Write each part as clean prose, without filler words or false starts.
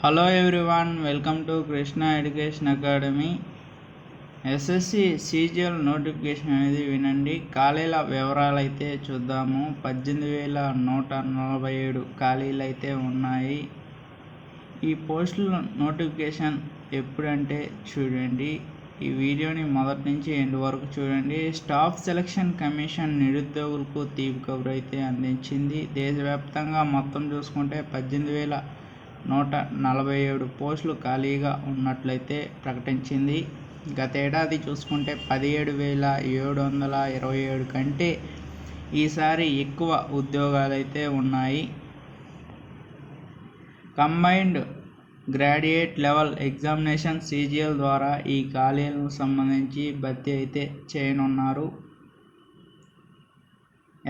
Hello everyone, welcome to Krishna education academy. SSC CGL notification అనేది వినండి. ఖాళీల వివరాలు అయితే చూద్దాము. 18,147 ఖాళీలు అయితే ఉన్నాయి. ఈ పోస్టుల నోటిఫికేషన్ ఎప్పుడంటే చూడండి, ఈ వీడియోని మొదటి నుంచి ఎండ్ వరకు చూడండి. స్టాఫ్ సెలక్షన్ కమిషన్ నిరుద్యోగులకు తీపి కబురు అయితే అందించింది. దేశవ్యాప్తంగా మొత్తం చూసుకుంటే 18,147 పోస్టులు ఖాళీగా ఉన్నట్లయితే ప్రకటించింది. గతేడాది చూసుకుంటే 17,727 కంటే ఈసారి ఎక్కువ ఉద్యోగాలైతే ఉన్నాయి. Combined graduate level examination CGL ద్వారా ఈ ఖాళీలకు సంబంధించి భర్తీ అయితే చేయనున్నారు.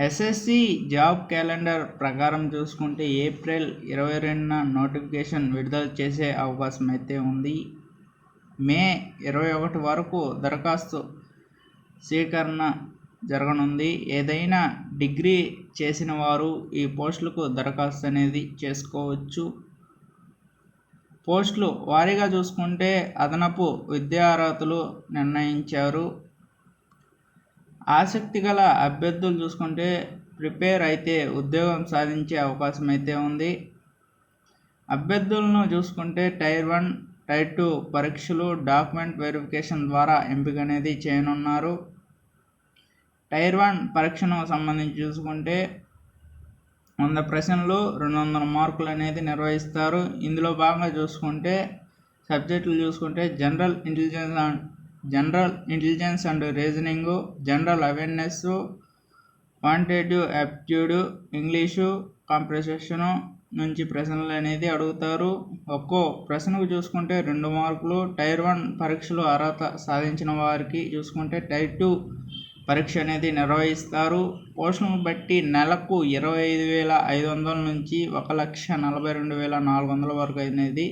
ఎస్ఎస్సి జాబ్ క్యాలెండర్ ప్రకారం చూసుకుంటే ఏప్రిల్ 22న నోటిఫికేషన్ విడుదల చేసే అవకాశం అయితే ఉంది. మే 21 వరకు దరఖాస్తు స్వీకరణ జరగనుంది. ఏదైనా డిగ్రీ చేసిన వారు ఈ పోస్టులకు దరఖాస్తు అనేది చేసుకోవచ్చు. పోస్టులు వారీగా చూసుకుంటే అదనపు విద్యా అర్హతలు నిర్ణయించారు. ఆసక్తి గల అభ్యర్థులు చూసుకుంటే ప్రిపేర్ అయితే ఉద్యోగం సాధించే అవకాశం అయితే ఉంది. అభ్యర్థులను చూసుకుంటే టైర్ 1, టైర్ 2 పరీక్షలు, డాక్యుమెంట్ వెరిఫికేషన్ ద్వారా ఎంపిక అనేది చేయనున్నారు. టైర్ 1 పరీక్షను సంబంధించి చూసుకుంటే 100 ప్రశ్నలు, 200 మార్కులు అనేది నిర్వహిస్తారు. ఇందులో భాగంగా చూసుకుంటే సబ్జెక్టులు చూసుకుంటే general intelligence and reasoning, general awareness, quantitative aptitude, English, comprehension నుంచి ప్రశ్నలు అనేది అడుగుతారు. ఒక్కో ప్రశ్నకు చూసుకుంటే 2 మార్కులు. టైర్ 1 పరీక్షలు అర్హత సాధించిన వారికి చూసుకుంటే టైర్ 2 పరీక్ష అనేది నిర్వహిస్తారు. పోస్టులను బట్టి నెలకు 25,500 నుంచి 1,42,400 వరకు అనేది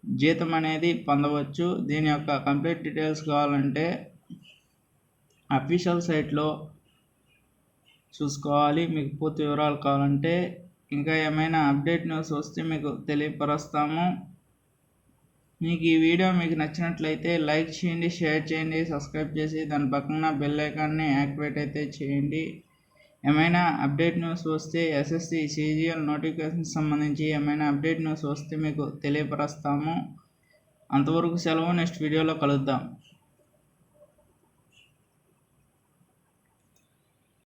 జీతం అనేది పొందవచ్చు. దీని యొక్క కంప్లీట్ డీటెయిల్స్ కావాలంటే అఫీషియల్ సైట్లో చూసుకోవాలి. మీకు పూర్తి వివరాలు కావాలంటే ఇంకా ఏమైనా అప్డేట్ న్యూస్ వస్తే మీకు తెలియపరుస్తాము. మీకు ఈ వీడియో మీకు నచ్చినట్లయితే లైక్ చేయండి, షేర్ చేయండి, సబ్స్క్రైబ్ చేసి దాని పక్కన బెల్ ఐకాన్ని యాక్టివేట్ అయితే చేయండి. ఏమైనా అప్డేట్ న్యూస్ వస్తే ఎస్ఎస్సి సీజీఎల్ నోటిఫికేషన్ సంబంధించి ఏమైనా అప్డేట్ న్యూస్ వస్తే మీకు తెలియపరుస్తాము. అంతవరకు సెలవు. నెక్స్ట్ వీడియోలో కలుద్దాం.